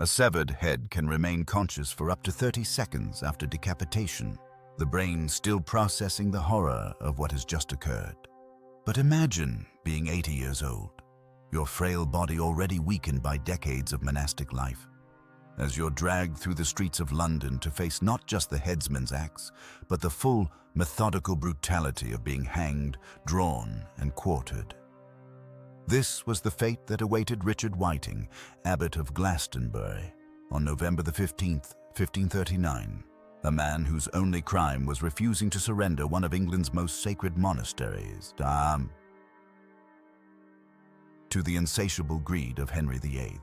A severed head can remain conscious for up to 30 seconds after decapitation, the brain still processing the horror of what has just occurred. But imagine being 80 years old, your frail body already weakened by decades of monastic life. As you're dragged through the streets of London to face not just the headsman's axe, but the full, methodical brutality of being hanged, drawn, and quartered. This was the fate that awaited Richard Whiting, Abbot of Glastonbury, on November the 15th, 1539, a man whose only crime was refusing to surrender one of England's most sacred monasteries to the insatiable greed of Henry VIII.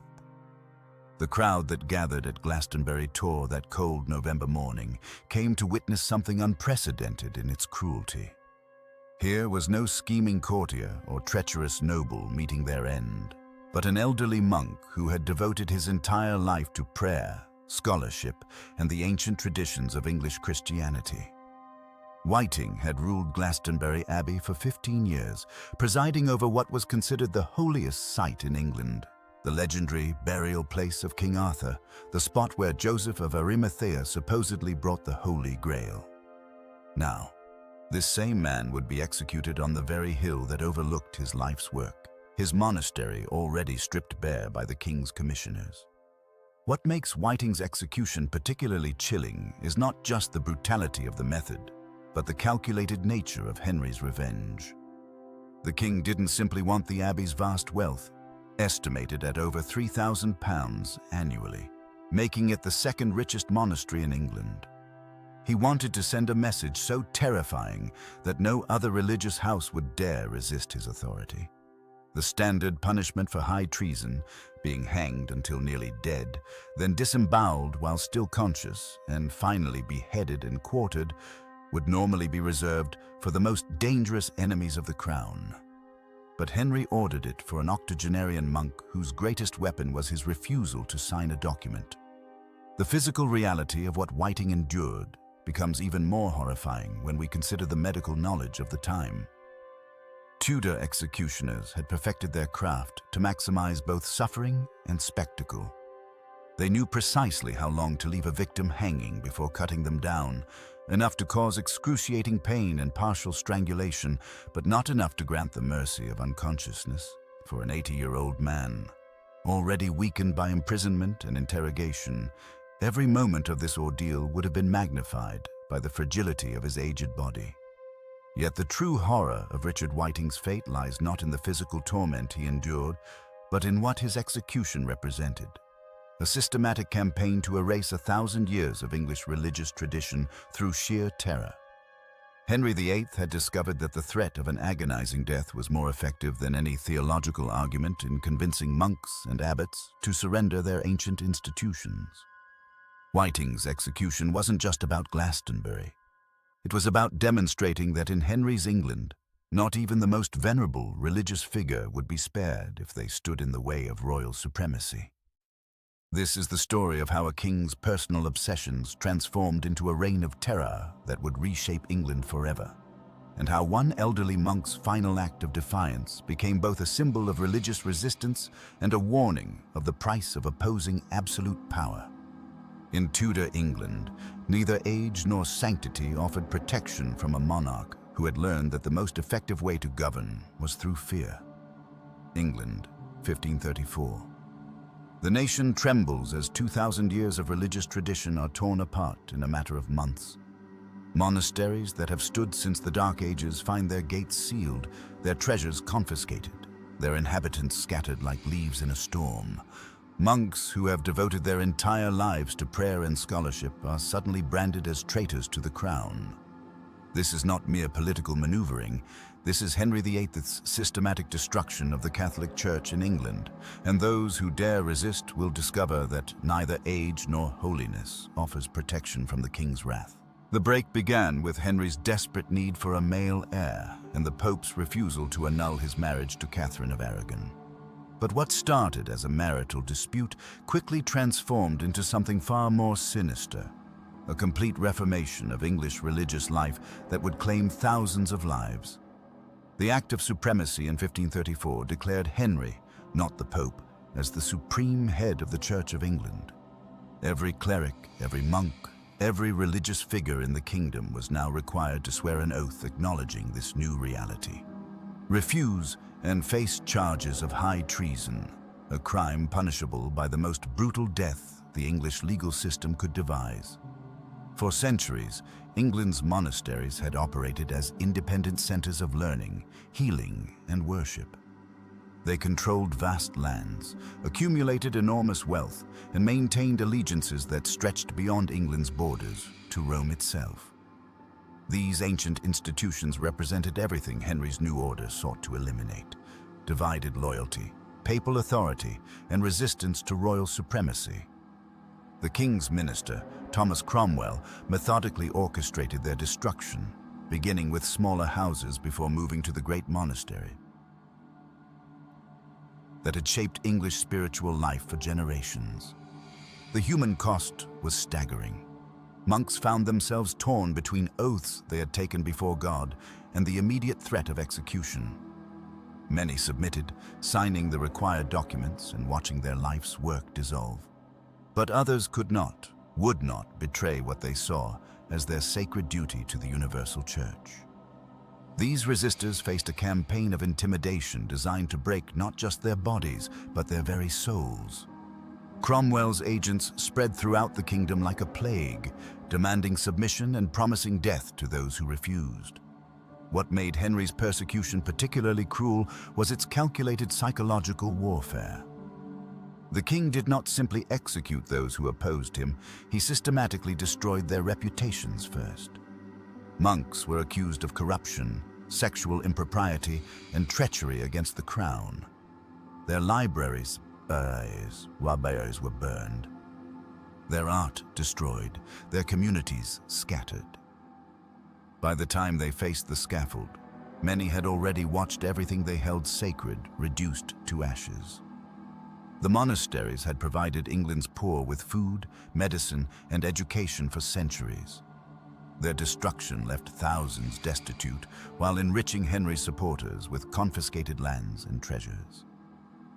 The crowd that gathered at Glastonbury Tor that cold November morning came to witness something unprecedented in its cruelty. Here was no scheming courtier or treacherous noble meeting their end, but an elderly monk who had devoted his entire life to prayer, scholarship, and the ancient traditions of English Christianity. Whiting had ruled Glastonbury Abbey for 15 years, presiding over what was considered the holiest site in England, the legendary burial place of King Arthur, the spot where Joseph of Arimathea supposedly brought the Holy Grail. Now, this same man would be executed on the very hill that overlooked his life's work, his monastery already stripped bare by the king's commissioners. What makes Whiting's execution particularly chilling is not just the brutality of the method, but the calculated nature of Henry's revenge. The king didn't simply want the abbey's vast wealth, estimated at over £3,000 annually, making it the second richest monastery in England. He wanted to send a message so terrifying that no other religious house would dare resist his authority. The standard punishment for high treason, being hanged until nearly dead, then disemboweled while still conscious, and finally beheaded and quartered, would normally be reserved for the most dangerous enemies of the crown. But Henry ordered it for an octogenarian monk whose greatest weapon was his refusal to sign a document. The physical reality of what Whiting endured becomes even more horrifying when we consider the medical knowledge of the time. Tudor executioners had perfected their craft to maximize both suffering and spectacle. They knew precisely how long to leave a victim hanging before cutting them down, enough to cause excruciating pain and partial strangulation, but not enough to grant the mercy of unconsciousness for an 80-year-old man. Already weakened by imprisonment and interrogation, every moment of this ordeal would have been magnified by the fragility of his aged body. Yet the true horror of Richard Whiting's fate lies not in the physical torment he endured, but in what his execution represented. A systematic campaign to erase 1,000 years of English religious tradition through sheer terror. Henry VIII had discovered that the threat of an agonizing death was more effective than any theological argument in convincing monks and abbots to surrender their ancient institutions. Whiting's execution wasn't just about Glastonbury. It was about demonstrating that in Henry's England, not even the most venerable religious figure would be spared if they stood in the way of royal supremacy. This is the story of how a king's personal obsessions transformed into a reign of terror that would reshape England forever, and how one elderly monk's final act of defiance became both a symbol of religious resistance and a warning of the price of opposing absolute power. In Tudor England, neither age nor sanctity offered protection from a monarch who had learned that the most effective way to govern was through fear. England, 1534. The nation trembles as 2,000 years of religious tradition are torn apart in a matter of months. Monasteries that have stood since the Dark Ages find their gates sealed, their treasures confiscated, their inhabitants scattered like leaves in a storm. Monks who have devoted their entire lives to prayer and scholarship are suddenly branded as traitors to the crown. This is not mere political maneuvering. This is Henry VIII's systematic destruction of the Catholic Church in England, and those who dare resist will discover that neither age nor holiness offers protection from the king's wrath. The break began with Henry's desperate need for a male heir and the Pope's refusal to annul his marriage to Catherine of Aragon. But what started as a marital dispute quickly transformed into something far more sinister, a complete reformation of English religious life that would claim thousands of lives. The Act of Supremacy in 1534 declared Henry, not the Pope, as the supreme head of the Church of England. Every cleric, every monk, every religious figure in the kingdom was now required to swear an oath acknowledging this new reality. Refuse and face charges of high treason, a crime punishable by the most brutal death the English legal system could devise. For centuries, England's monasteries had operated as independent centers of learning, healing, and worship. They controlled vast lands, accumulated enormous wealth, and maintained allegiances that stretched beyond England's borders to Rome itself. These ancient institutions represented everything Henry's new order sought to eliminate: divided loyalty, papal authority, and resistance to royal supremacy. The king's minister, Thomas Cromwell, methodically orchestrated their destruction, beginning with smaller houses before moving to the great monastery that had shaped English spiritual life for generations. The human cost was staggering. Monks found themselves torn between oaths they had taken before God and the immediate threat of execution. Many submitted, signing the required documents and watching their life's work dissolve. But others could not, would not betray what they saw as their sacred duty to the universal church. These resistors faced a campaign of intimidation designed to break not just their bodies, but their very souls. Cromwell's agents spread throughout the kingdom like a plague, demanding submission and promising death to those who refused. What made Henry's persecution particularly cruel was its calculated psychological warfare. The king did not simply execute those who opposed him, he systematically destroyed their reputations first. Monks were accused of corruption, sexual impropriety, and treachery against the crown. Their libraries were burned, their art destroyed, their communities scattered. By the time they faced the scaffold, many had already watched everything they held sacred reduced to ashes. The monasteries had provided England's poor with food, medicine, and education for centuries. Their destruction left thousands destitute, while enriching Henry's supporters with confiscated lands and treasures.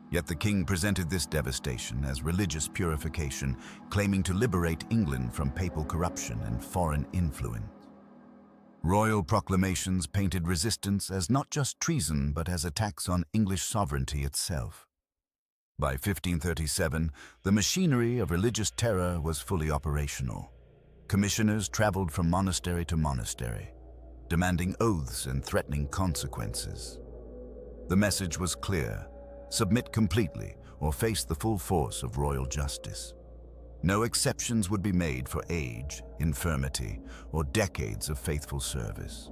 Yet the king presented this devastation as religious purification, claiming to liberate England from papal corruption and foreign influence. Royal proclamations painted resistance as not just treason, but as attacks on English sovereignty itself. By 1537, the machinery of religious terror was fully operational. Commissioners traveled from monastery to monastery, demanding oaths and threatening consequences. The message was clear: submit completely or face the full force of royal justice. No exceptions would be made for age, infirmity, or decades of faithful service.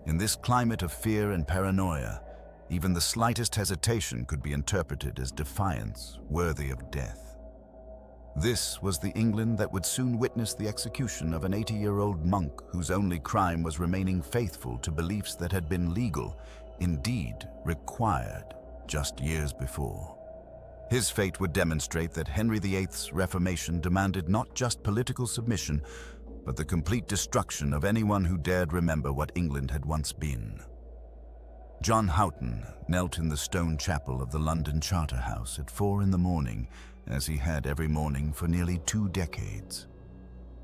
In this climate of fear and paranoia, even the slightest hesitation could be interpreted as defiance worthy of death. This was the England that would soon witness the execution of an 80-year-old monk whose only crime was remaining faithful to beliefs that had been legal, indeed required, just years before. His fate would demonstrate that Henry VIII's Reformation demanded not just political submission, but the complete destruction of anyone who dared remember what England had once been. John Hton knelt in the stone chapel of the London Charterhouse at 4 in the morning, as he had every morning for nearly 2 decades.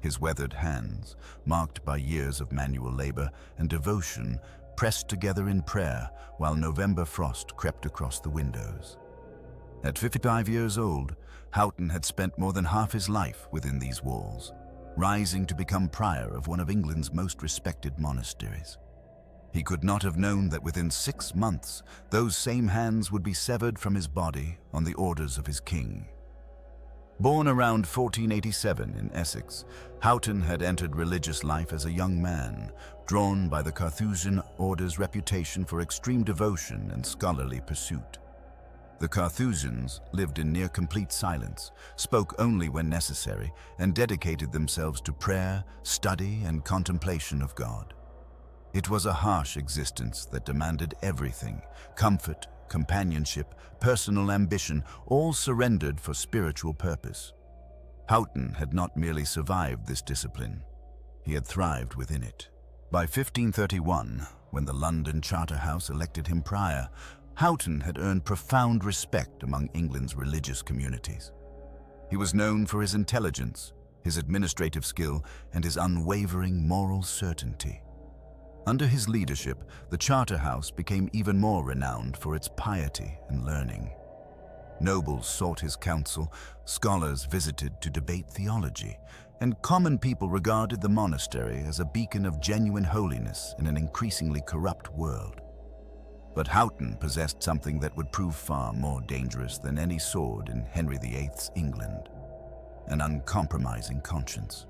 His weathered hands, marked by years of manual labor and devotion, pressed together in prayer while November frost crept across the windows. At 55 years old, Hton had spent more than half his life within these walls, rising to become prior of one of England's most respected monasteries. He could not have known that within 6 months, those same hands would be severed from his body on the orders of his king. Born around 1487 in Essex, Hton had entered religious life as a young man, drawn by the Carthusian order's reputation for extreme devotion and scholarly pursuit. The Carthusians lived in near-complete silence, spoke only when necessary, and dedicated themselves to prayer, study, and contemplation of God. It was a harsh existence that demanded everything: comfort, companionship, personal ambition, all surrendered for spiritual purpose. Hton had not merely survived this discipline, he had thrived within it. By 1531, when the London Charterhouse elected him prior, Houghton had earned profound respect among England's religious communities. He was known for his intelligence, his administrative skill, and his unwavering moral certainty. Under his leadership, the Charterhouse became even more renowned for its piety and learning. Nobles sought his counsel, scholars visited to debate theology, and common people regarded the monastery as a beacon of genuine holiness in an increasingly corrupt world. But Houghton possessed something that would prove far more dangerous than any sword in Henry VIII's England: an uncompromising conscience.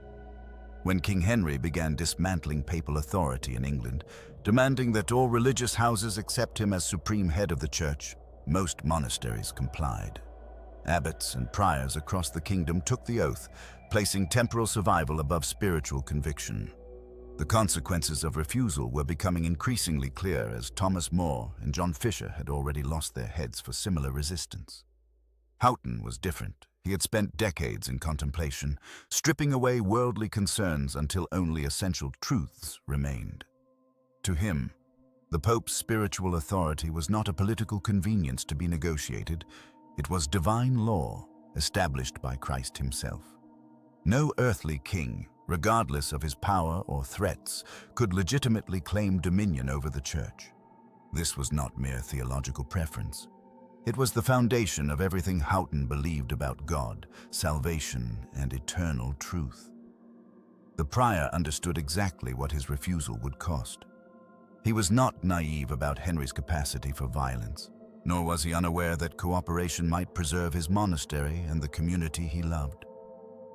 When King Henry began dismantling papal authority in England, demanding that all religious houses accept him as supreme head of the church, most monasteries complied. Abbots and priors across the kingdom took the oath, placing temporal survival above spiritual conviction. The consequences of refusal were becoming increasingly clear, as Thomas More and John Fisher had already lost their heads for similar resistance. Houghton was different. He had spent decades in contemplation, stripping away worldly concerns until only essential truths remained. To him, the Pope's spiritual authority was not a political convenience to be negotiated. It was divine law, established by Christ himself. No earthly king, regardless of his power or threats, could legitimately claim dominion over the church. This was not mere theological preference. It was the foundation of everything Houghton believed about God, salvation, and eternal truth. The prior understood exactly what his refusal would cost. He was not naive about Henry's capacity for violence, nor was he unaware that cooperation might preserve his monastery and the community he loved.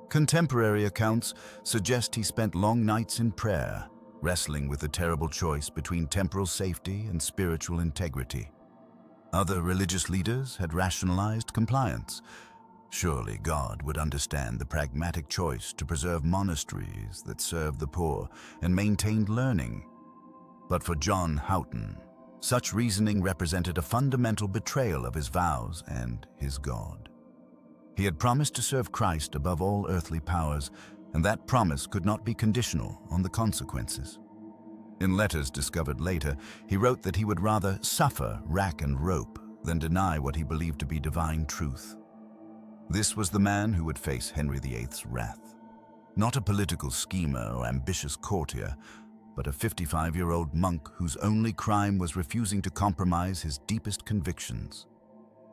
Contemporary accounts suggest he spent long nights in prayer, wrestling with the terrible choice between temporal safety and spiritual integrity. Other religious leaders had rationalized compliance. Surely God would understand the pragmatic choice to preserve monasteries that served the poor and maintained learning. But for John Houghton, such reasoning represented a fundamental betrayal of his vows and his God. He had promised to serve Christ above all earthly powers, and that promise could not be conditional on the consequences. In letters discovered later, he wrote that he would rather suffer rack and rope than deny what he believed to be divine truth. This was the man who would face Henry VIII's wrath. Not a political schemer or ambitious courtier, but a 55-year-old monk whose only crime was refusing to compromise his deepest convictions.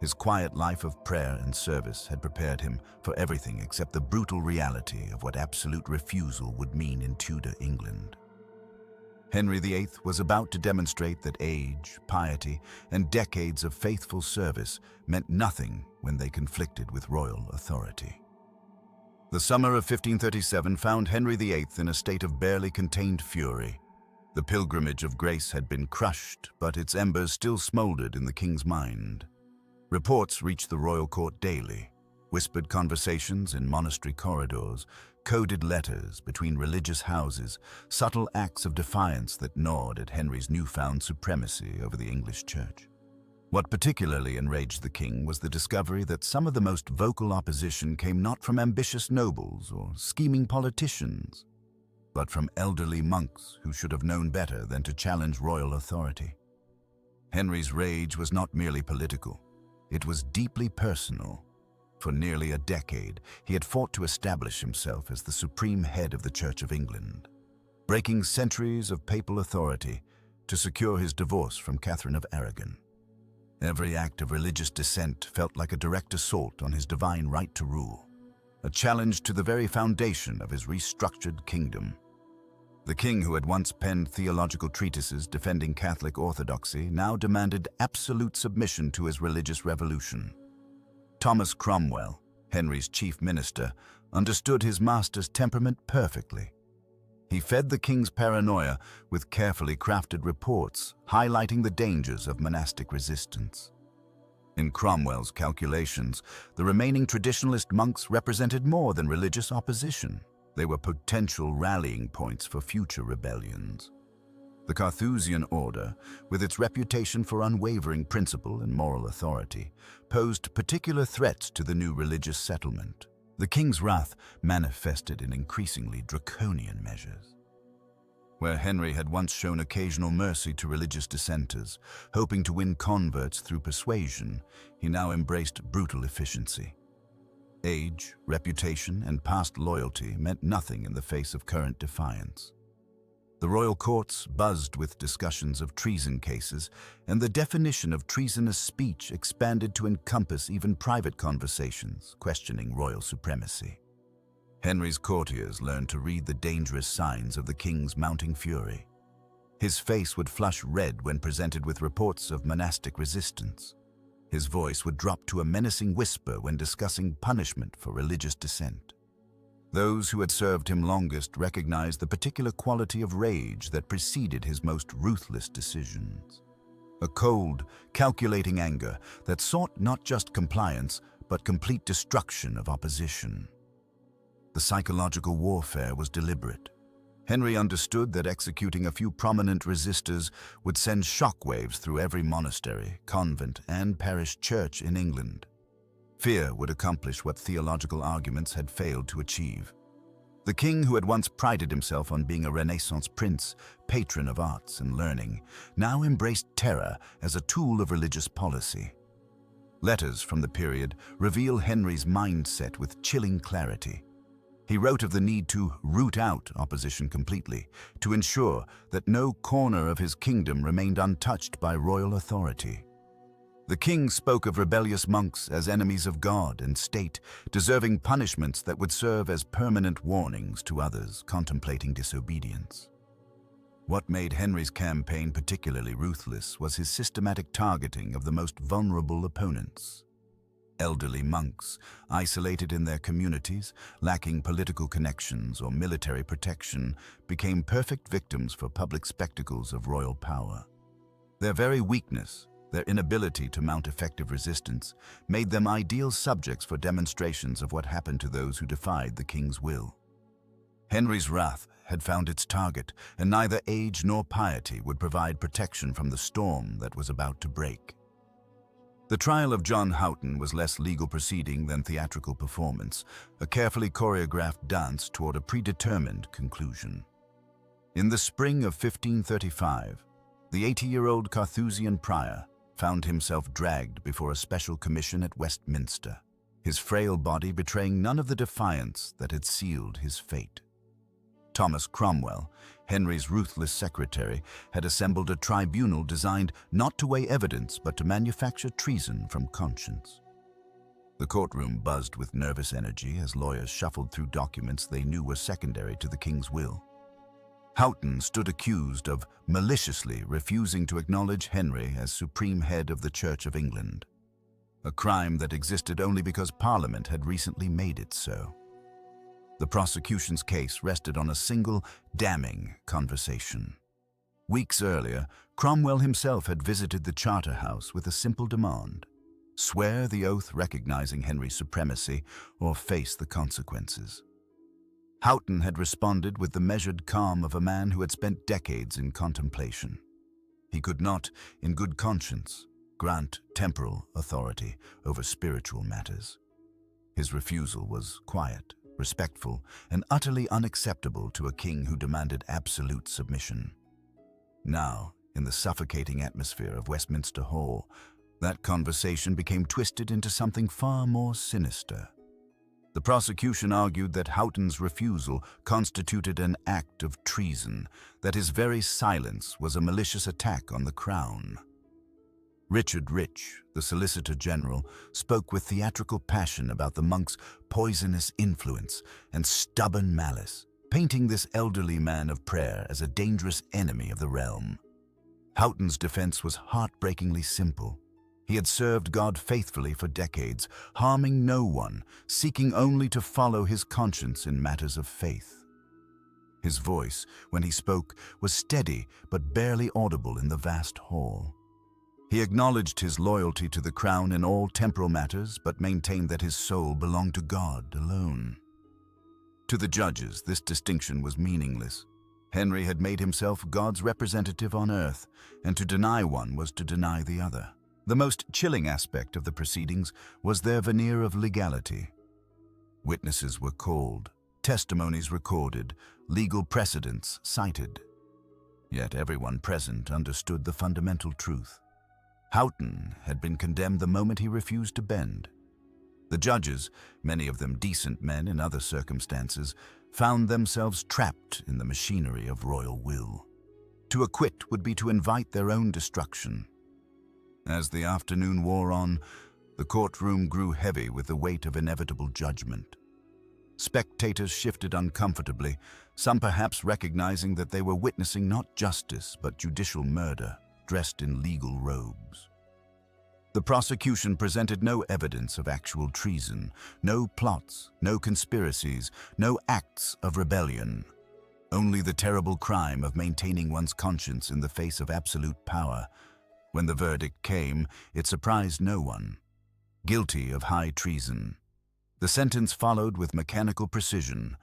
His quiet life of prayer and service had prepared him for everything except the brutal reality of what absolute refusal would mean in Tudor England. Henry VIII was about to demonstrate that age, piety, and decades of faithful service meant nothing when they conflicted with royal authority. The summer of 1537 found Henry VIII in a state of barely contained fury. The pilgrimage of grace had been crushed, but its embers still smoldered in the king's mind. Reports reached the royal court daily: whispered conversations in monastery corridors, coded letters between religious houses, subtle acts of defiance that gnawed at Henry's newfound supremacy over the English church. What particularly enraged the king was the discovery that some of the most vocal opposition came not from ambitious nobles or scheming politicians, but from elderly monks who should have known better than to challenge royal authority. Henry's rage was not merely political. It was deeply personal. For nearly a decade, he had fought to establish himself as the supreme head of the Church of England, breaking centuries of papal authority to secure his divorce from Catherine of Aragon. Every act of religious dissent felt like a direct assault on his divine right to rule, a challenge to the very foundation of his restructured kingdom. The king, who had once penned theological treatises defending Catholic orthodoxy, now demanded absolute submission to his religious revolution. Thomas Cromwell, Henry's chief minister, understood his master's temperament perfectly. He fed the king's paranoia with carefully crafted reports highlighting the dangers of monastic resistance. In Cromwell's calculations, the remaining traditionalist monks represented more than religious opposition. They were potential rallying points for future rebellions. The Carthusian order, with its reputation for unwavering principle and moral authority, posed particular threats to the new religious settlement. The king's wrath manifested in increasingly draconian measures. Where Henry had once shown occasional mercy to religious dissenters, hoping to win converts through persuasion, he now embraced brutal efficiency. Age, reputation, and past loyalty meant nothing in the face of current defiance. The royal courts buzzed with discussions of treason cases, and the definition of treasonous speech expanded to encompass even private conversations questioning royal supremacy. Henry's courtiers learned to read the dangerous signs of the king's mounting fury. His face would flush red when presented with reports of monastic resistance. His voice would drop to a menacing whisper when discussing punishment for religious dissent. Those who had served him longest recognized the particular quality of rage that preceded his most ruthless decisions. A cold, calculating anger that sought not just compliance, but complete destruction of opposition. The psychological warfare was deliberate. Henry understood that executing a few prominent resistors would send shockwaves through every monastery, convent, and parish church in England. Fear would accomplish what theological arguments had failed to achieve. The king, who had once prided himself on being a Renaissance prince, patron of arts and learning, now embraced terror as a tool of religious policy. Letters from the period reveal Henry's mindset with chilling clarity. He wrote of the need to root out opposition completely, to ensure that no corner of his kingdom remained untouched by royal authority. The king spoke of rebellious monks as enemies of God and state, deserving punishments that would serve as permanent warnings to others contemplating disobedience. What made Henry's campaign particularly ruthless was his systematic targeting of the most vulnerable opponents. Elderly monks, isolated in their communities, lacking political connections or military protection, became perfect victims for public spectacles of royal power. Their very weakness, their inability to mount effective resistance, made them ideal subjects for demonstrations of what happened to those who defied the king's will. Henry's wrath had found its target, and neither age nor piety would provide protection from the storm that was about to break. The trial of John Hton was less legal proceeding than theatrical performance, a carefully choreographed dance toward a predetermined conclusion. In the spring of 1535, the 80-year-old Carthusian prior found himself dragged before a special commission at Westminster, his frail body betraying none of the defiance that had sealed his fate. Thomas Cromwell, Henry's ruthless secretary, had assembled a tribunal designed not to weigh evidence but to manufacture treason from conscience. The courtroom buzzed with nervous energy as lawyers shuffled through documents they knew were secondary to the king's will. Houghton stood accused of maliciously refusing to acknowledge Henry as supreme head of the Church of England, a crime that existed only because Parliament had recently made it so. The prosecution's case rested on a single, damning conversation. Weeks earlier, Cromwell himself had visited the Charterhouse with a simple demand: swear the oath recognizing Henry's supremacy or face the consequences. Houghton had responded with the measured calm of a man who had spent decades in contemplation. He could not, in good conscience, grant temporal authority over spiritual matters. His refusal was quiet, respectful, and utterly unacceptable to a king who demanded absolute submission. Now, in the suffocating atmosphere of Westminster Hall, that conversation became twisted into something far more sinister. The prosecution argued that Houghton's refusal constituted an act of treason, that his very silence was a malicious attack on the crown. Richard Rich, the Solicitor General, spoke with theatrical passion about the monk's poisonous influence and stubborn malice, painting this elderly man of prayer as a dangerous enemy of the realm. Houghton's defense was heartbreakingly simple. He had served God faithfully for decades, harming no one, seeking only to follow his conscience in matters of faith. His voice, when he spoke, was steady but barely audible in the vast hall. He acknowledged his loyalty to the crown in all temporal matters, but maintained that his soul belonged to God alone. To the judges, this distinction was meaningless. Henry had made himself God's representative on earth, and to deny one was to deny the other. The most chilling aspect of the proceedings was their veneer of legality. Witnesses were called, testimonies recorded, legal precedents cited. Yet everyone present understood the fundamental truth. Houghton had been condemned the moment he refused to bend. The judges, many of them decent men in other circumstances, found themselves trapped in the machinery of royal will. To acquit would be to invite their own destruction. As the afternoon wore on, the courtroom grew heavy with the weight of inevitable judgment. Spectators shifted uncomfortably, some perhaps recognizing that they were witnessing not justice but judicial murder, dressed in legal robes. The prosecution presented no evidence of actual treason, no plots, no conspiracies, no acts of rebellion. Only the terrible crime of maintaining one's conscience in the face of absolute power. When the verdict came, it surprised no one. Guilty of high treason. The sentence followed with mechanical precision,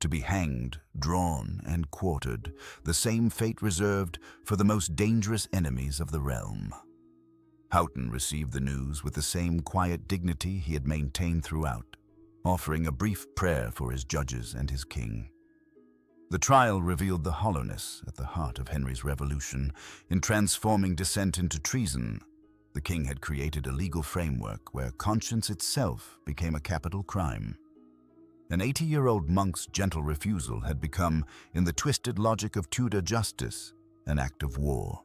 to be hanged, drawn, and quartered, the same fate reserved for the most dangerous enemies of the realm. Houghton received the news with the same quiet dignity he had maintained throughout, offering a brief prayer for his judges and his king. The trial revealed the hollowness at the heart of Henry's revolution. In transforming dissent into treason, the king had created a legal framework where conscience itself became a capital crime. An 80-year-old monk's gentle refusal had become, in the twisted logic of Tudor justice, an act of war.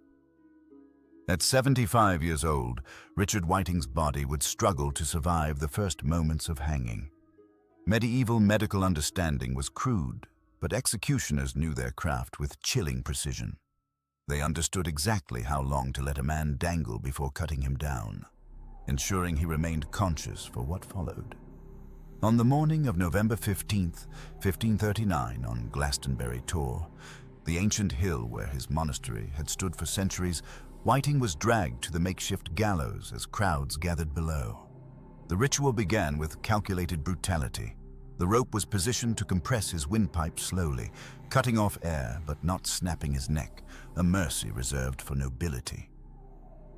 At 75 years old, Richard Whiting's body would struggle to survive the first moments of hanging. Medieval medical understanding was crude, but executioners knew their craft with chilling precision. They understood exactly how long to let a man dangle before cutting him down, ensuring he remained conscious for what followed. On the morning of November 15th, 1539, on Glastonbury Tor, the ancient hill where his monastery had stood for centuries, Whiting was dragged to the makeshift gallows as crowds gathered below. The ritual began with calculated brutality. The rope was positioned to compress his windpipe slowly, cutting off air but not snapping his neck, a mercy reserved for nobility.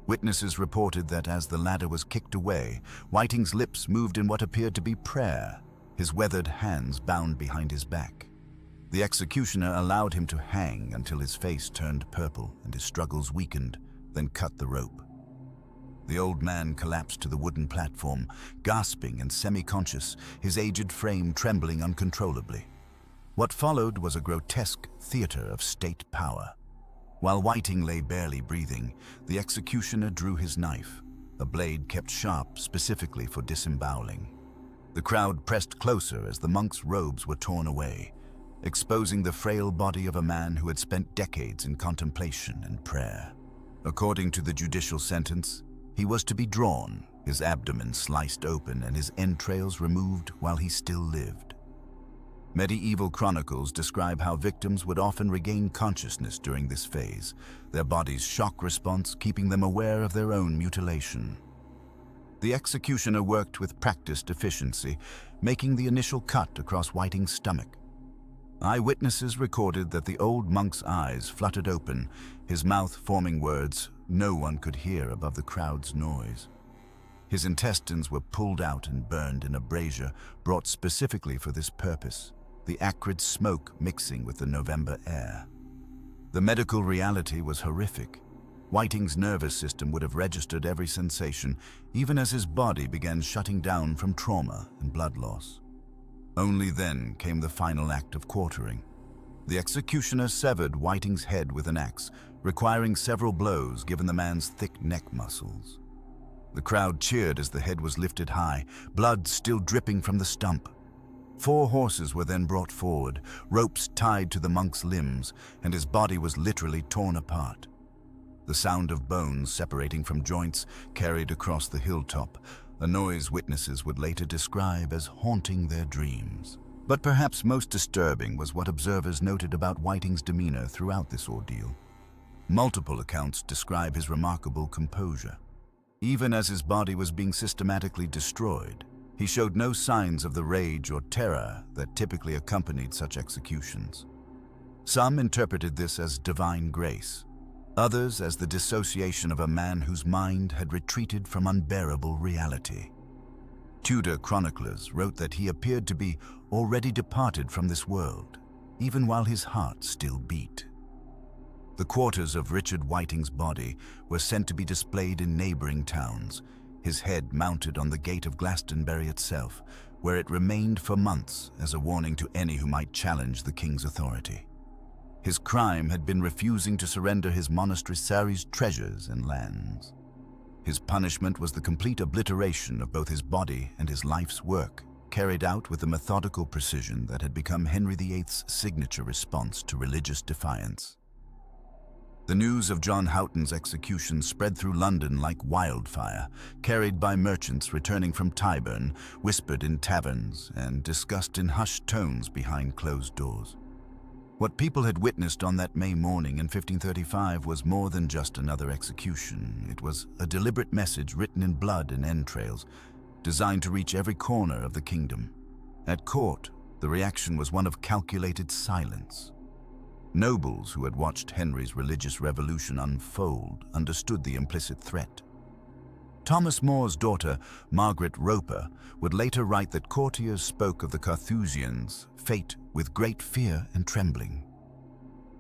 Witnesses reported that as the ladder was kicked away, Whiting's lips moved in what appeared to be prayer, his weathered hands bound behind his back. The executioner allowed him to hang until his face turned purple and his struggles weakened, then cut the rope. The old man collapsed to the wooden platform, gasping and semi-conscious, his aged frame trembling uncontrollably. What followed was a grotesque theater of state power. While Whiting lay barely breathing, the executioner drew his knife, a blade kept sharp specifically for disemboweling. The crowd pressed closer as the monk's robes were torn away, exposing the frail body of a man who had spent decades in contemplation and prayer. According to the judicial sentence, he was to be drawn, his abdomen sliced open and his entrails removed while he still lived. Medieval chronicles describe how victims would often regain consciousness during this phase, their body's shock response keeping them aware of their own mutilation. The executioner worked with practiced efficiency, making the initial cut across Whiting's stomach. Eyewitnesses recorded that the old monk's eyes fluttered open, his mouth forming words no one could hear above the crowd's noise. His intestines were pulled out and burned in a brazier brought specifically for this purpose, the acrid smoke mixing with the November air. The medical reality was horrific. Whiting's nervous system would have registered every sensation, even as his body began shutting down from trauma and blood loss. Only then came the final act of quartering. The executioner severed Whiting's head with an axe, requiring several blows given the man's thick neck muscles. The crowd cheered as the head was lifted high, blood still dripping from the stump. 4 horses were then brought forward, ropes tied to the monk's limbs, and his body was literally torn apart. The sound of bones separating from joints carried across the hilltop, a noise witnesses would later describe as haunting their dreams. But perhaps most disturbing was what observers noted about Whiting's demeanor throughout this ordeal. Multiple accounts describe his remarkable composure. Even as his body was being systematically destroyed, he showed no signs of the rage or terror that typically accompanied such executions. Some interpreted this as divine grace, others as the dissociation of a man whose mind had retreated from unbearable reality. Tudor chroniclers wrote that he appeared to be already departed from this world, even while his heart still beat. The quarters of Richard Whiting's body were sent to be displayed in neighboring towns, his head mounted on the gate of Glastonbury itself, where it remained for months as a warning to any who might challenge the king's authority. His crime had been refusing to surrender his monastery Sary's treasures and lands. His punishment was the complete obliteration of both his body and his life's work, carried out with the methodical precision that had become Henry VIII's signature response to religious defiance. The news of John Houghton's execution spread through London like wildfire, carried by merchants returning from Tyburn, whispered in taverns, and discussed in hushed tones behind closed doors. What people had witnessed on that May morning in 1535 was more than just another execution. It was a deliberate message written in blood and entrails, designed to reach every corner of the kingdom. At court, the reaction was one of calculated silence. Nobles who had watched Henry's religious revolution unfold understood the implicit threat. Thomas More's daughter, Margaret Roper, would later write that courtiers spoke of the Carthusians' fate with great fear and trembling.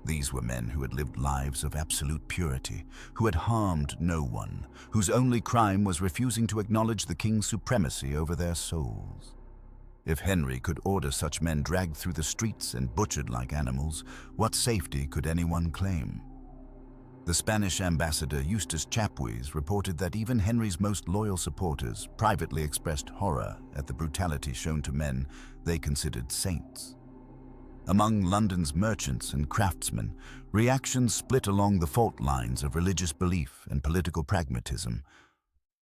These were men who had lived lives of absolute purity, who had harmed no one, whose only crime was refusing to acknowledge the king's supremacy over their souls. If Henry could order such men dragged through the streets and butchered like animals, what safety could anyone claim? The Spanish ambassador Eustace Chapuis reported that even Henry's most loyal supporters privately expressed horror at the brutality shown to men they considered saints. Among London's merchants and craftsmen, reactions split along the fault lines of religious belief and political pragmatism.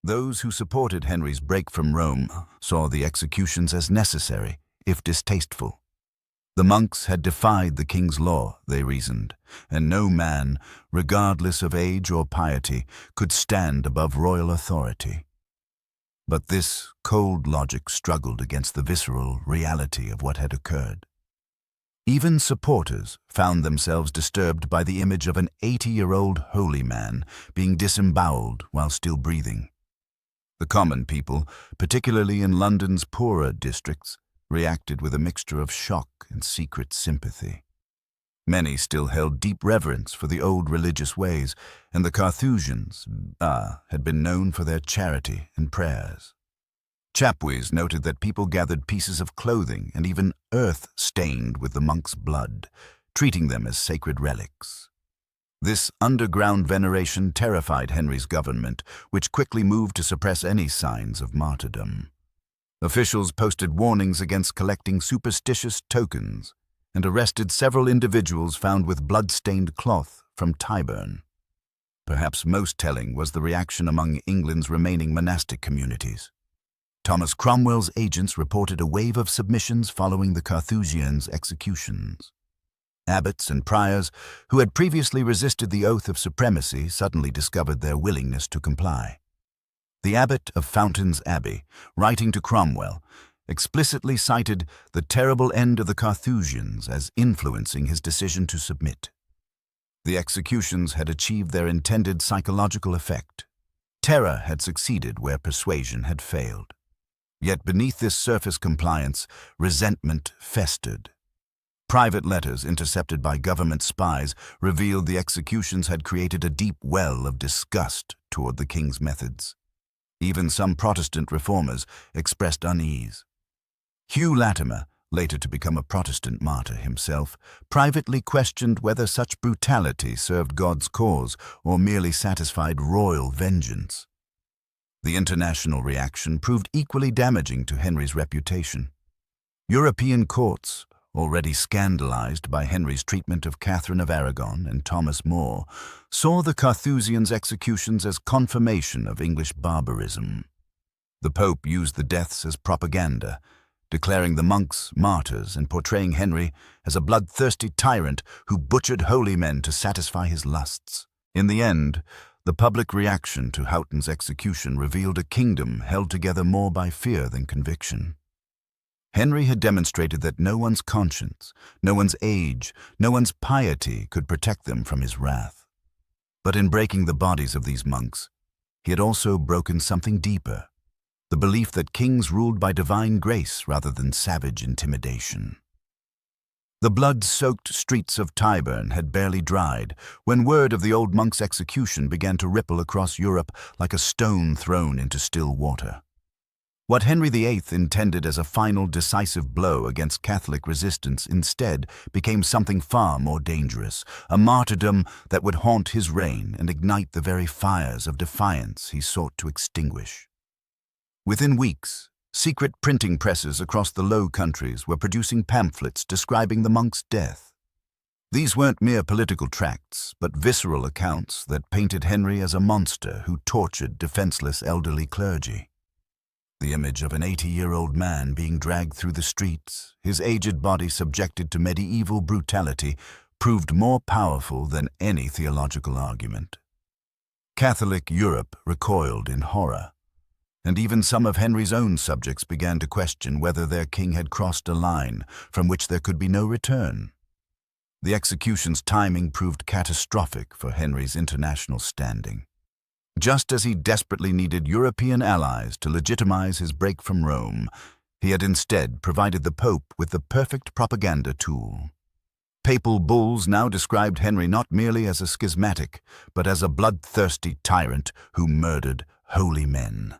Those who supported Henry's break from Rome saw the executions as necessary, if distasteful. The monks had defied the king's law, they reasoned, and no man, regardless of age or piety, could stand above royal authority. But this cold logic struggled against the visceral reality of what had occurred. Even supporters found themselves disturbed by the image of an 80-year-old holy man being disemboweled while still breathing. The common people, particularly in London's poorer districts, reacted with a mixture of shock and secret sympathy. Many still held deep reverence for the old religious ways, and the Carthusians had been known for their charity and prayers. Chapuis noted that people gathered pieces of clothing and even earth stained with the monks' blood, treating them as sacred relics. This underground veneration terrified Henry's government, which quickly moved to suppress any signs of martyrdom. Officials posted warnings against collecting superstitious tokens and arrested several individuals found with blood-stained cloth from Tyburn. Perhaps most telling was the reaction among England's remaining monastic communities. Thomas Cromwell's agents reported a wave of submissions following the Carthusians' executions. Abbots and priors who had previously resisted the oath of supremacy suddenly discovered their willingness to comply. The abbot of Fountains Abbey, writing to Cromwell, explicitly cited the terrible end of the Carthusians as influencing his decision to submit. The executions had achieved their intended psychological effect. Terror had succeeded where persuasion had failed. Yet beneath this surface compliance, resentment festered. Private letters intercepted by government spies revealed the executions had created a deep well of disgust toward the king's methods. Even some Protestant reformers expressed unease. Hugh Latimer, later to become a Protestant martyr himself, privately questioned whether such brutality served God's cause or merely satisfied royal vengeance. The international reaction proved equally damaging to Henry's reputation. European courts, already scandalized by Henry's treatment of Catherine of Aragon and Thomas More, saw the Carthusians' executions as confirmation of English barbarism. The Pope used the deaths as propaganda, declaring the monks martyrs and portraying Henry as a bloodthirsty tyrant who butchered holy men to satisfy his lusts. In the end, the public reaction to Houghton's execution revealed a kingdom held together more by fear than conviction. Henry had demonstrated that no one's conscience, no one's age, no one's piety could protect them from his wrath. But in breaking the bodies of these monks, he had also broken something deeper, the belief that kings ruled by divine grace rather than savage intimidation. The blood-soaked streets of Tyburn had barely dried when word of the old monk's execution began to ripple across Europe like a stone thrown into still water. What Henry VIII intended as a final decisive blow against Catholic resistance instead became something far more dangerous, a martyrdom that would haunt his reign and ignite the very fires of defiance he sought to extinguish. Within weeks, secret printing presses across the Low Countries were producing pamphlets describing the monk's death. These weren't mere political tracts, but visceral accounts that painted Henry as a monster who tortured defenseless elderly clergy. The image of an 80-year-old man being dragged through the streets, his aged body subjected to medieval brutality, proved more powerful than any theological argument. Catholic Europe recoiled in horror, and even some of Henry's own subjects began to question whether their king had crossed a line from which there could be no return. The execution's timing proved catastrophic for Henry's international standing. Just as he desperately needed European allies to legitimize his break from Rome, he had instead provided the Pope with the perfect propaganda tool. Papal bulls now described Henry not merely as a schismatic, but as a bloodthirsty tyrant who murdered holy men.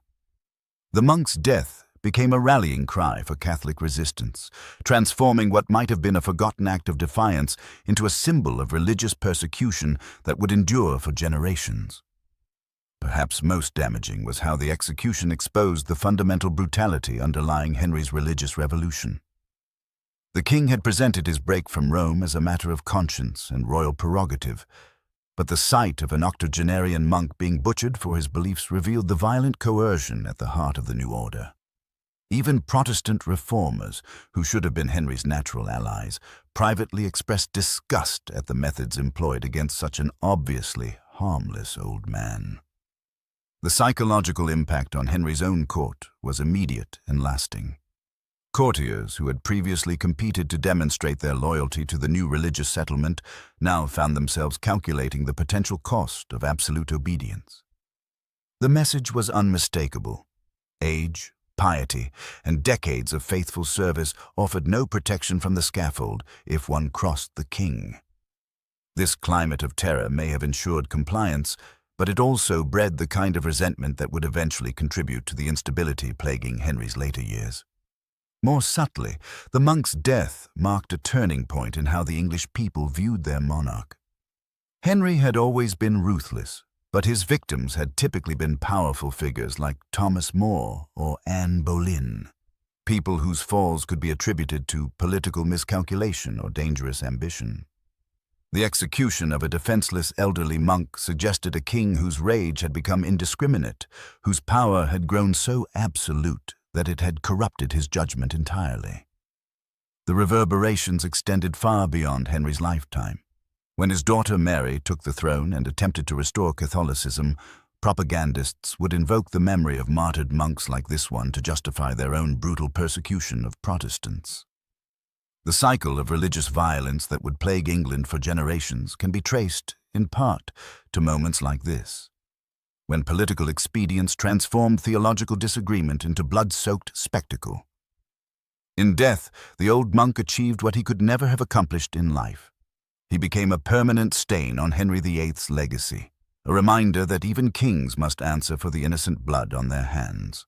The monk's death became a rallying cry for Catholic resistance, transforming what might have been a forgotten act of defiance into a symbol of religious persecution that would endure for generations. Perhaps most damaging was how the execution exposed the fundamental brutality underlying Henry's religious revolution. The king had presented his break from Rome as a matter of conscience and royal prerogative, but the sight of an octogenarian monk being butchered for his beliefs revealed the violent coercion at the heart of the new order. Even Protestant reformers, who should have been Henry's natural allies, privately expressed disgust at the methods employed against such an obviously harmless old man. The psychological impact on Henry's own court was immediate and lasting. Courtiers who had previously competed to demonstrate their loyalty to the new religious settlement now found themselves calculating the potential cost of absolute obedience. The message was unmistakable. Age, piety, and decades of faithful service offered no protection from the scaffold if one crossed the king. This climate of terror may have ensured compliance, but it also bred the kind of resentment that would eventually contribute to the instability plaguing Henry's later years. More subtly, the monk's death marked a turning point in how the English people viewed their monarch. Henry had always been ruthless, but his victims had typically been powerful figures like Thomas More or Anne Boleyn, people whose falls could be attributed to political miscalculation or dangerous ambition. The execution of a defenseless elderly monk suggested a king whose rage had become indiscriminate, whose power had grown so absolute that it had corrupted his judgment entirely. The reverberations extended far beyond Henry's lifetime. When his daughter Mary took the throne and attempted to restore Catholicism, propagandists would invoke the memory of martyred monks like this one to justify their own brutal persecution of Protestants. The cycle of religious violence that would plague England for generations can be traced, in part, to moments like this, when political expedience transformed theological disagreement into blood-soaked spectacle. In death, the old monk achieved what he could never have accomplished in life. He became a permanent stain on Henry VIII's legacy, a reminder that even kings must answer for the innocent blood on their hands.